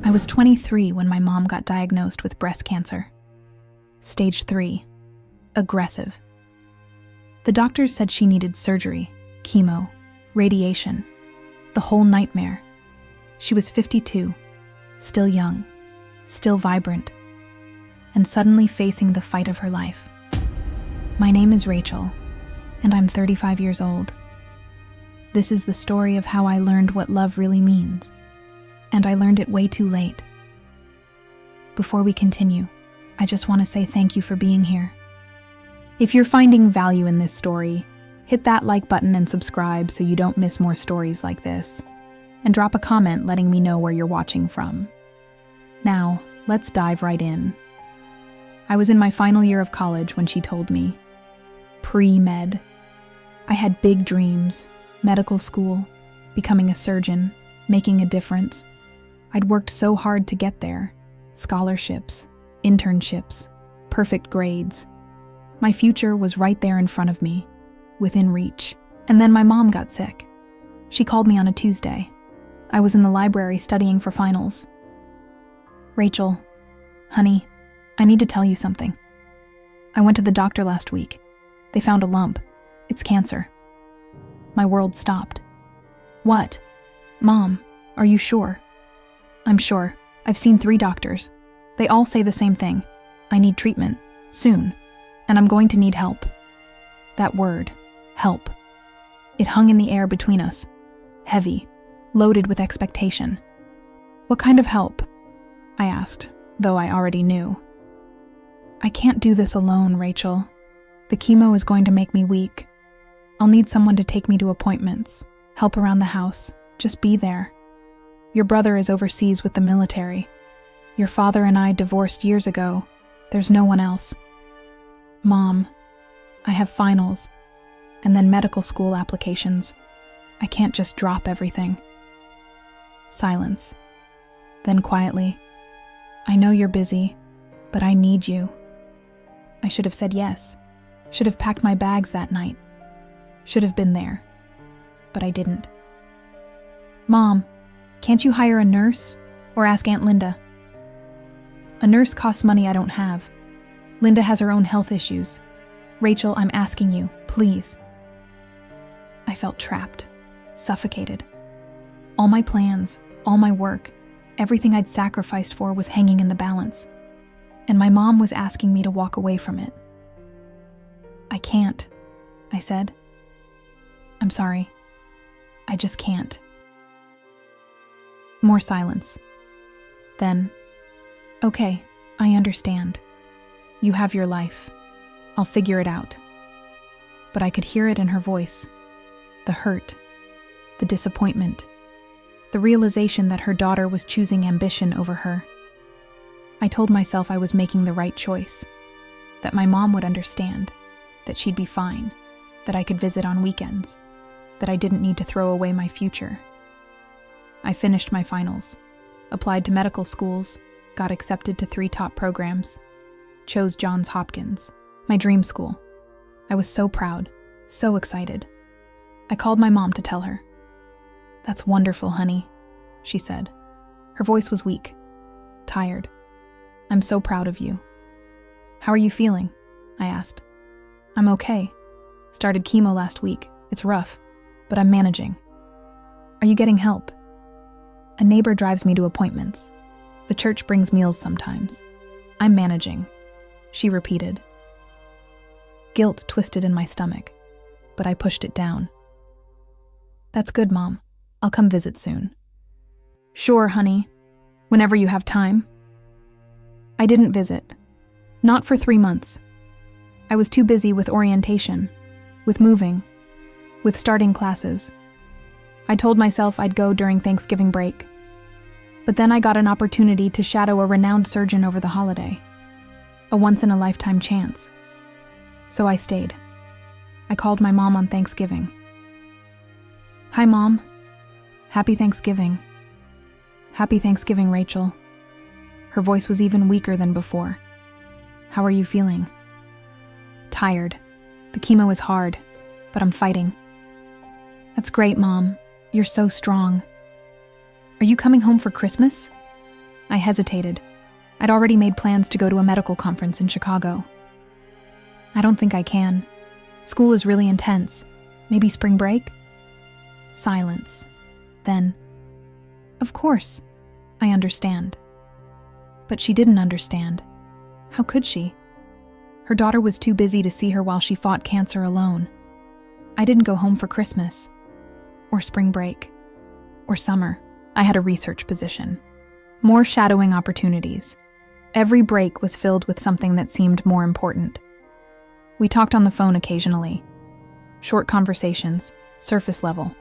I was 23 when my mom got diagnosed with breast cancer. Stage 3. Aggressive. The doctors said she needed surgery, chemo, radiation, the whole nightmare. She was 52, still young, still vibrant, and suddenly facing the fight of her life. My name is Rachel, and I'm 35 years old. This is the story of how I learned what love really means, and I learned it way too late. Before we continue, I just want to say thank you for being here. If you're finding value in this story, hit that like button and subscribe so you don't miss more stories like this, and drop a comment letting me know where you're watching from. Now, let's dive right in. I was in my final year of college when she told me. Pre-med. I had big dreams, medical school, becoming a surgeon, making a difference. I'd worked so hard to get there. Scholarships, internships, perfect grades. My future was right there in front of me, within reach. And then my mom got sick. She called me on a Tuesday. I was in the library studying for finals. Rachel, honey, I need to tell you something. I went to the doctor last week. They found a lump. It's cancer. My world stopped. What? Mom, are you sure? I'm sure. I've seen 3 doctors. They all say the same thing. I need treatment, soon, and I'm going to need help. That word, help. It hung in the air between us, heavy, loaded with expectation. What kind of help? I asked, though I already knew. I can't do this alone, Rachel. The chemo is going to make me weak. I'll need someone to take me to appointments, help around the house, just be there. Your brother is overseas with the military. Your father and I divorced years ago. There's no one else. Mom, I have finals, and then medical school applications. I can't just drop everything. Silence. Then quietly, I know you're busy, but I need you. I should have said yes. Should have packed my bags that night. Should have been there. But I didn't. Mom, can't you hire a nurse or ask Aunt Linda? A nurse costs money I don't have. Linda has her own health issues. Rachel, I'm asking you, please. I felt trapped, suffocated. All my plans, all my work, everything I'd sacrificed for was hanging in the balance. And my mom was asking me to walk away from it. I can't, I said. I'm sorry. I just can't. More silence. Then, okay, I understand. You have your life. I'll figure it out. But I could hear it in her voice. The hurt, the disappointment, the realization that her daughter was choosing ambition over her. I told myself I was making the right choice, that my mom would understand, that she'd be fine, that I could visit on weekends, that I didn't need to throw away my future. I finished my finals, applied to medical schools, got accepted to 3 top programs, chose Johns Hopkins, my dream school. I was so proud, so excited. I called my mom to tell her. That's wonderful, honey, she said. Her voice was weak, tired. I'm so proud of you. How are you feeling? I asked. I'm okay. Started chemo last week. It's rough, but I'm managing. Are you getting help? A neighbor drives me to appointments. The church brings meals sometimes. I'm managing, she repeated. Guilt twisted in my stomach, but I pushed it down. That's good, Mom. I'll come visit soon. Sure, honey. Whenever you have time. I didn't visit. Not for 3 months. I was too busy with orientation, with moving, with starting classes. I told myself I'd go during Thanksgiving break. But then I got an opportunity to shadow a renowned surgeon over the holiday. A once-in-a-lifetime chance. So I stayed. I called my mom on Thanksgiving. Hi, Mom. Happy Thanksgiving. Happy Thanksgiving, Rachel. Her voice was even weaker than before. How are you feeling? Tired. The chemo is hard, but I'm fighting. That's great, Mom. You're so strong. Are you coming home for Christmas? I hesitated. I'd already made plans to go to a medical conference in Chicago. I don't think I can. School is really intense. Maybe spring break? Silence. Then, of course, I understand. But she didn't understand. How could she? Her daughter was too busy to see her while she fought cancer alone. I didn't go home for Christmas, or spring break, or summer. I had a research position. More shadowing opportunities. Every break was filled with something that seemed more important. We talked on the phone occasionally. Short conversations, surface level.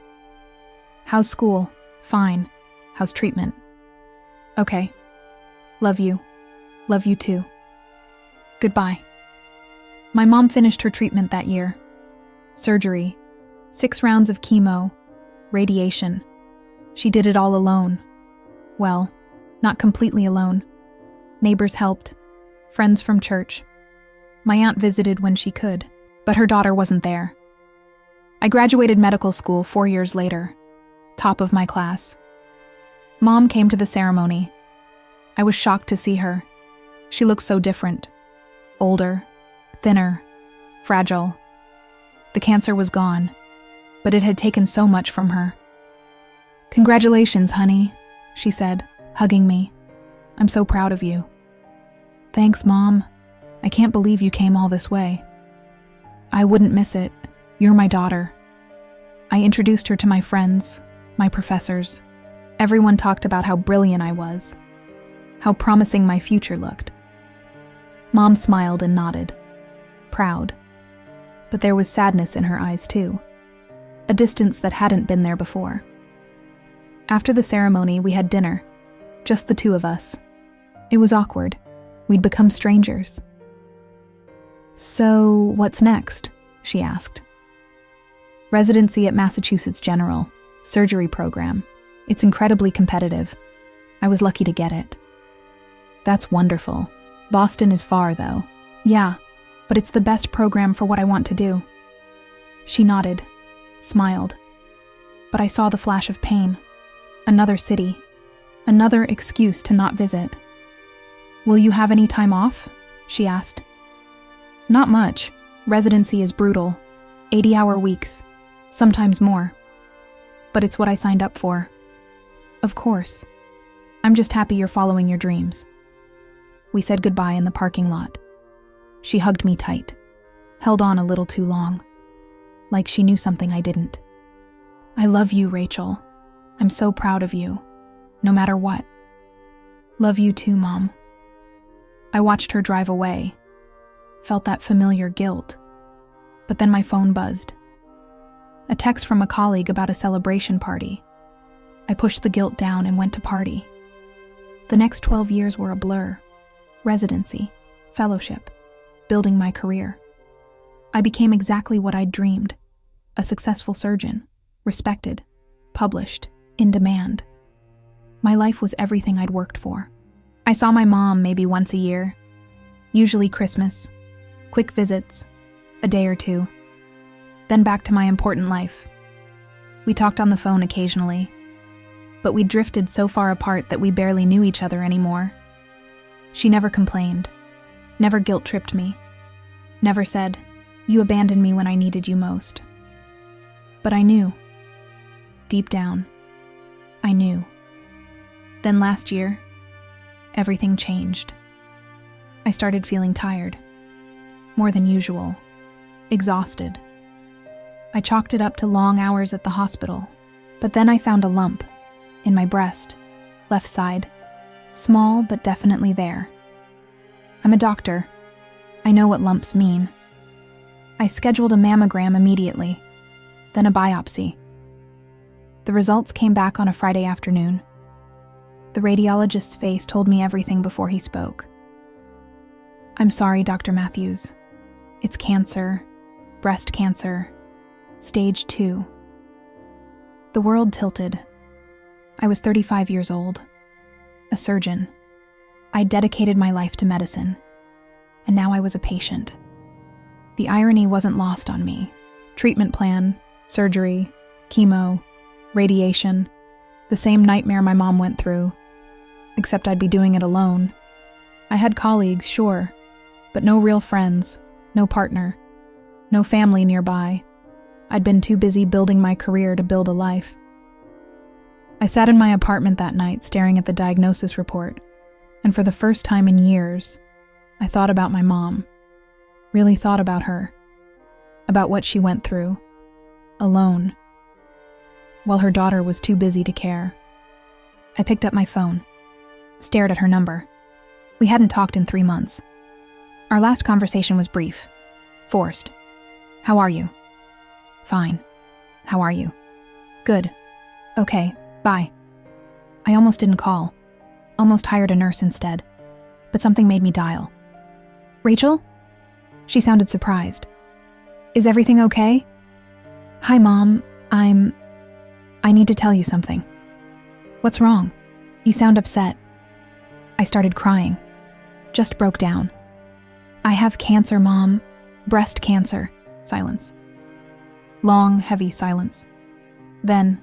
How's school? Fine. How's treatment? Okay. Love you. Love you too. Goodbye. My mom finished her treatment that year. Surgery, 6 rounds of chemo, radiation. She did it all alone. Well, not completely alone. Neighbors helped, friends from church. My aunt visited when she could, but her daughter wasn't there. I graduated medical school 4 years later, top of my class. Mom came to the ceremony. I was shocked to see her. She looked so different. Older, thinner, fragile. The cancer was gone, but it had taken so much from her. "Congratulations, honey," she said, hugging me. "I'm so proud of you." "Thanks, Mom. I can't believe you came all this way." "I wouldn't miss it. You're my daughter." I introduced her to my friends, my professors. Everyone talked about how brilliant I was, how promising my future looked. Mom smiled and nodded, proud. But there was sadness in her eyes too, a distance that hadn't been there before. After the ceremony, we had dinner, just the two of us. It was awkward. We'd become strangers. "So, what's next?" she asked. "Residency at Massachusetts General, surgery program. It's incredibly competitive. I was lucky to get it." "That's wonderful. Boston is far, though." "Yeah, but it's the best program for what I want to do." She nodded, smiled. But I saw the flash of pain. Another city. Another excuse to not visit. "Will you have any time off?" she asked. "Not much. Residency is brutal. 80-hour weeks. Sometimes more. But it's what I signed up for." "Of course. I'm just happy you're following your dreams." We said goodbye in the parking lot. She hugged me tight, held on a little too long, like she knew something I didn't. "I love you, Rachel. I'm so proud of you, no matter what." "Love you too, Mom." I watched her drive away, felt that familiar guilt, but then my phone buzzed. A text from a colleague about a celebration party. I pushed the guilt down and went to party. The next 12 years were a blur. Residency, fellowship, building my career. I became exactly what I'd dreamed. A successful surgeon, respected, published, in demand. My life was everything I'd worked for. I saw my mom maybe once a year, usually Christmas, quick visits, a day or two, then back to my important life. We talked on the phone occasionally, but we drifted so far apart that we barely knew each other anymore. She never complained, never guilt-tripped me, never said, "You abandoned me when I needed you most." But I knew. Deep down, I knew. Then last year, everything changed. I started feeling tired, more than usual, exhausted. I chalked it up to long hours at the hospital, but then I found a lump in my breast, left side, small but definitely there. I'm a doctor. I know what lumps mean. I scheduled a mammogram immediately, then a biopsy. The results came back on a Friday afternoon. The radiologist's face told me everything before he spoke. "I'm sorry, Dr. Matthews. It's cancer, breast cancer, stage 2. The world tilted. I was 35 years old, a surgeon. I dedicated my life to medicine, and now I was a patient. The irony wasn't lost on me. Treatment plan, surgery, chemo, radiation, the same nightmare my mom went through. except I'd be doing it alone. I had colleagues, sure, but no real friends, no partner, no family nearby. I'd been too busy building my career to build a life. I sat in my apartment that night staring at the diagnosis report, and for the first time in years, I thought about my mom. Really thought about her. About what she went through. Alone. While her daughter was too busy to care. I picked up my phone. Stared at her number. We hadn't talked in 3 months. Our last conversation was brief. Forced. How are you? Fine. How are you? Good. Okay, bye. I almost didn't call. Almost hired a nurse instead. But something made me dial. Rachel? She sounded surprised. Is everything okay? Hi, Mom. I need to tell you something. What's wrong? You sound upset. I started crying. Just broke down. I have cancer, Mom. Breast cancer. Silence. Long, heavy silence. Then,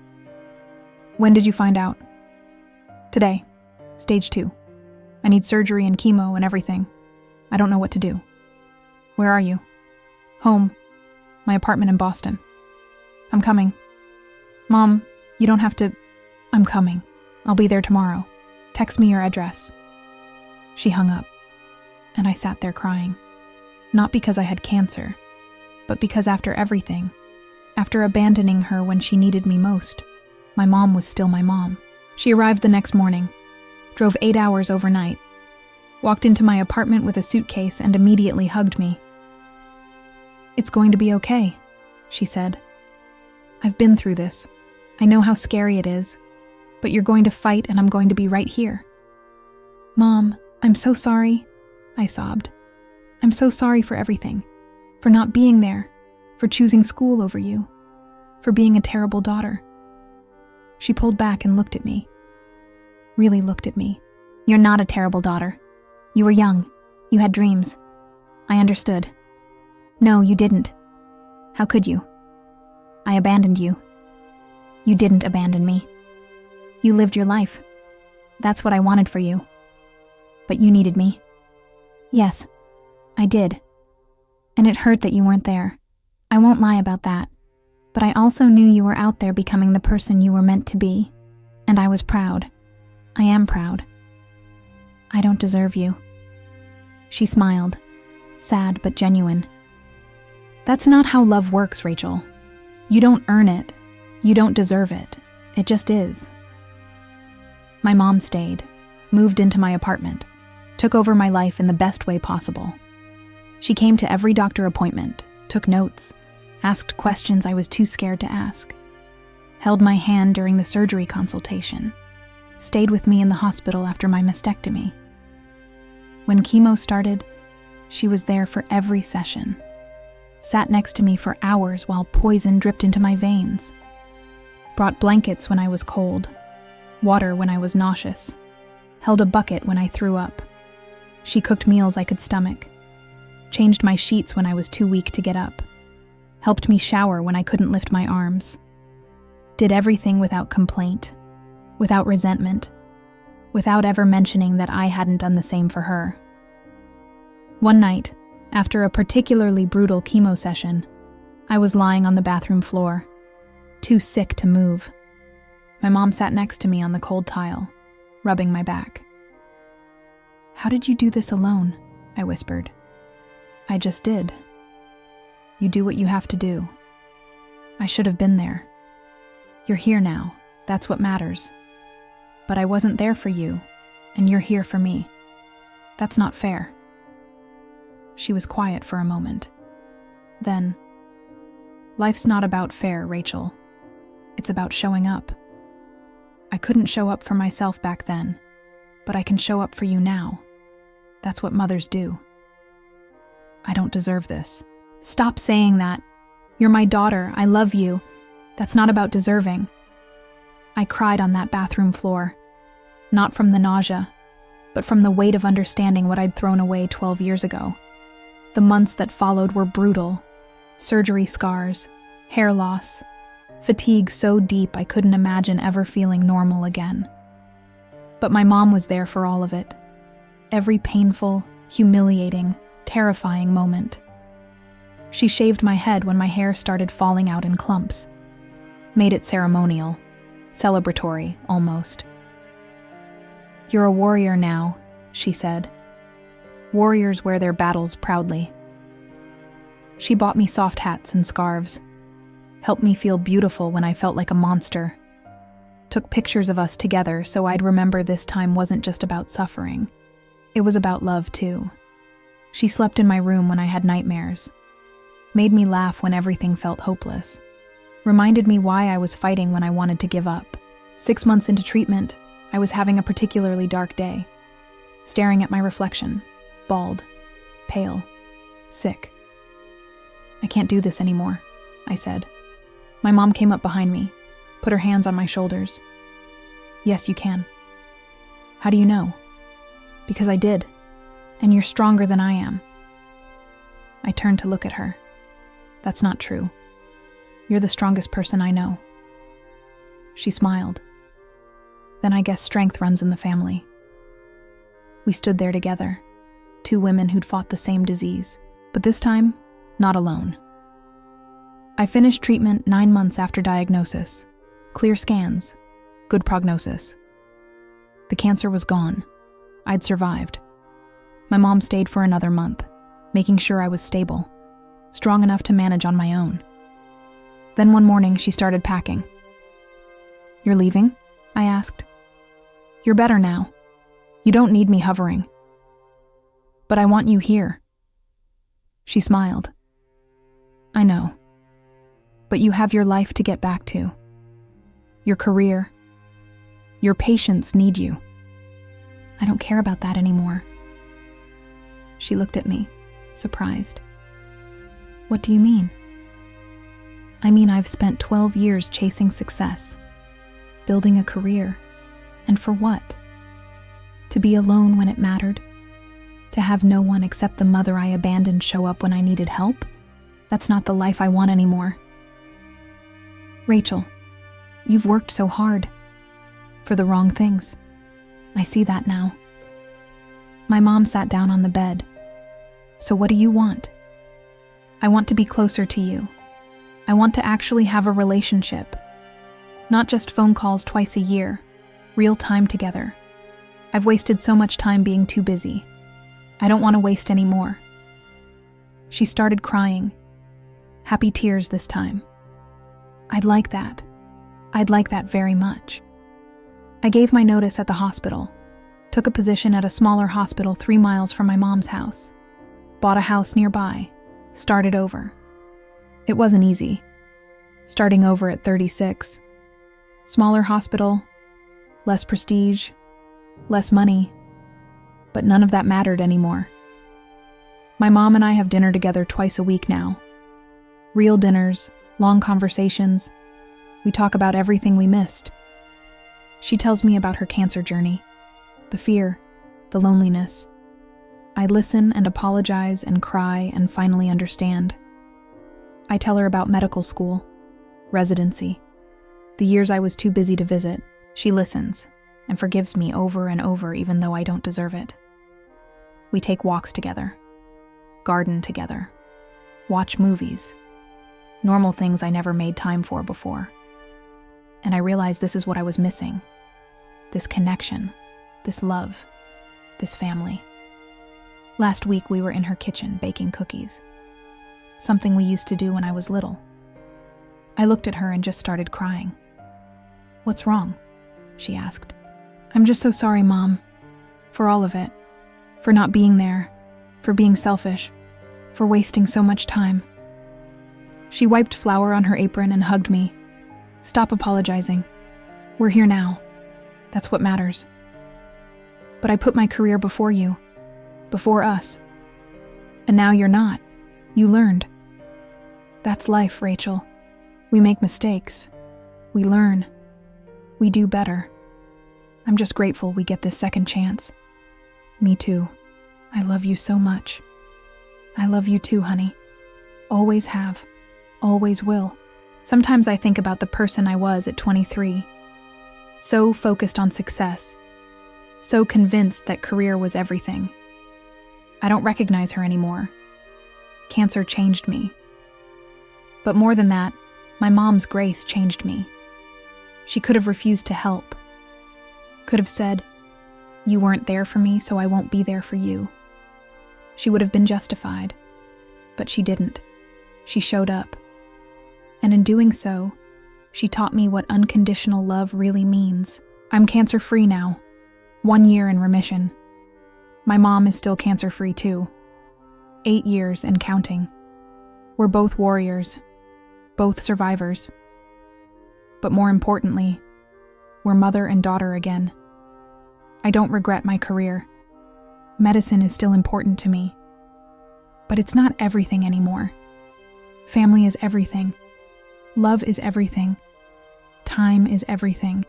when did you find out? Today. Stage 2. I need surgery and chemo and everything. I don't know what to do. Where are you? Home. My apartment in Boston. I'm coming. Mom, you don't have to... I'm coming. I'll be there tomorrow. Text me your address. She hung up, and I sat there crying. Not because I had cancer, but because after everything, after abandoning her when she needed me most, my mom was still my mom. She arrived the next morning, drove 8 hours overnight, walked into my apartment with a suitcase and immediately hugged me. It's going to be okay, she said. I've been through this. I know how scary it is, but you're going to fight and I'm going to be right here. Mom, I'm so sorry, I sobbed. I'm so sorry for everything, for not being there, for choosing school over you, for being a terrible daughter. She pulled back and looked at me. Really looked at me. You're not a terrible daughter. You were young. You had dreams. I understood. No, you didn't. How could you? I abandoned you. You didn't abandon me. You lived your life. That's what I wanted for you. But you needed me. Yes, I did. And it hurt that you weren't there. I won't lie about that. But I also knew you were out there becoming the person you were meant to be. And I was proud. I am proud. I don't deserve you. She smiled, sad but genuine. That's not how love works, Rachel. You don't earn it. You don't deserve it. It just is. My mom stayed, moved into my apartment, took over my life in the best way possible. She came to every doctor appointment, took notes, asked questions I was too scared to ask, held my hand during the surgery consultation, stayed with me in the hospital after my mastectomy. When chemo started, she was there for every session, sat next to me for hours while poison dripped into my veins, brought blankets when I was cold, water when I was nauseous, held a bucket when I threw up. She cooked meals I could stomach, changed my sheets when I was too weak to get up, helped me shower when I couldn't lift my arms, did everything without complaint, without resentment, without ever mentioning that I hadn't done the same for her. One night, after a particularly brutal chemo session, I was lying on the bathroom floor, too sick to move. My mom sat next to me on the cold tile, rubbing my back. How did you do this alone? I whispered. I just did. You do what you have to do. I should have been there. You're here now. That's what matters. But I wasn't there for you, and you're here for me. That's not fair. She was quiet for a moment. Then, life's not about fair, Rachel. It's about showing up. I couldn't show up for myself back then, but I can show up for you now. That's what mothers do. I don't deserve this. Stop saying that. You're my daughter. I love you. That's not about deserving. I cried on that bathroom floor, not from the nausea, but from the weight of understanding what I'd thrown away 12 years ago. The months that followed were brutal. Surgery scars, hair loss, fatigue so deep I couldn't imagine ever feeling normal again. But my mom was there for all of it. Every painful, humiliating, terrifying moment. She shaved my head when my hair started falling out in clumps. Made it ceremonial, celebratory, almost. "You're a warrior now," she said. "Warriors wear their battles proudly." She bought me soft hats and scarves, helped me feel beautiful when I felt like a monster, took pictures of us together so I'd remember this time wasn't just about suffering. It was about love, too. She slept in my room when I had nightmares, made me laugh when everything felt hopeless, reminded me why I was fighting when I wanted to give up. 6 months into treatment, I was having a particularly dark day, staring at my reflection, bald, pale, sick. "I can't do this anymore," I said. My mom came up behind me, put her hands on my shoulders. "Yes, you can." "How do you know?" "Because I did, and you're stronger than I am." I turned to look at her. "That's not true. You're the strongest person I know." She smiled. "Then I guess strength runs in the family." We stood there together, two women who'd fought the same disease, but this time, not alone. I finished treatment 9 months after diagnosis. Clear scans, good prognosis. The cancer was gone. I'd survived. My mom stayed for another month, making sure I was stable, strong enough to manage on my own. Then one morning, she started packing. "You're leaving?" I asked. "You're better now. You don't need me hovering." "But I want you here." She smiled. "I know. But you have your life to get back to. Your career. Your patients need you." "I don't care about that anymore." She looked at me, surprised. "What do you mean?" "I mean, I've spent 12 years chasing success, building a career, and for what? To be alone when it mattered? To have no one except the mother I abandoned show up when I needed help? That's not the life I want anymore." "Rachel, you've worked so hard. For the wrong things. I see that now." My mom sat down on the bed. "So what do you want?" "I want to be closer to you. I want to actually have a relationship. Not just phone calls twice a year. Real time together. I've wasted so much time being too busy. I don't want to waste any more." She started crying. Happy tears this time. I'd like that. I'd like that very much. I gave my notice at the hospital, took a position at a smaller hospital 3 miles from my mom's house, bought a house nearby, started over. It wasn't easy. Starting over at 36. Smaller hospital, less prestige, less money, but none of that mattered anymore. My mom and I have dinner together twice a week now. Real dinners, long conversations. We talk about everything we missed. She tells me about her cancer journey, the fear, the loneliness. I listen and apologize and cry and finally understand. I tell her about medical school, residency, the years I was too busy to visit. She listens and forgives me over and over even though I don't deserve it. We take walks together, garden together, watch movies, normal things I never made time for before. And I realize this is what I was missing. This connection, this love, this family. Last week we were in her kitchen baking cookies, something we used to do when I was little. I looked at her and just started crying. "What's wrong?" she asked. "I'm just so sorry, Mom, for all of it, for not being there, for being selfish, for wasting so much time." She wiped flour on her apron and hugged me. "Stop apologizing. We're here now. That's what matters. But I put my career before you, before us. And now you're not. You learned. That's life, Rachel. We make mistakes. We learn. We do better. I'm just grateful we get this second chance." "Me too. I love you so much." "I love you too, honey. Always have. Always will." Sometimes I think about the person I was at 23. So focused on success, so convinced that career was everything. I don't recognize her anymore. Cancer changed me. But more than that, my mom's grace changed me. She could have refused to help. Could have said, "You weren't there for me, so I won't be there for you." She would have been justified. But she didn't. She showed up. And in doing so, she taught me what unconditional love really means. I'm cancer-free now. 1 year in remission. My mom is still cancer-free too. 8 years and counting. We're both warriors. Both survivors. But more importantly, we're mother and daughter again. I don't regret my career. Medicine is still important to me. But it's not everything anymore. Family is everything. Love is everything. Time is everything.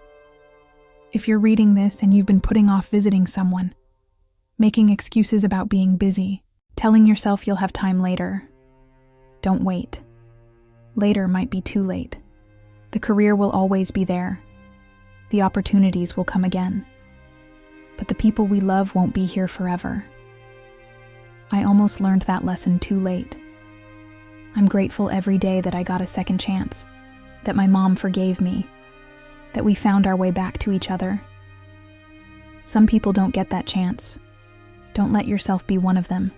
If you're reading this and you've been putting off visiting someone, making excuses about being busy, telling yourself you'll have time later, don't wait. Later might be too late. The career will always be there. The opportunities will come again. But the people we love won't be here forever. I almost learned that lesson too late. I'm grateful every day that I got a second chance, that my mom forgave me, that we found our way back to each other. Some people don't get that chance. Don't let yourself be one of them.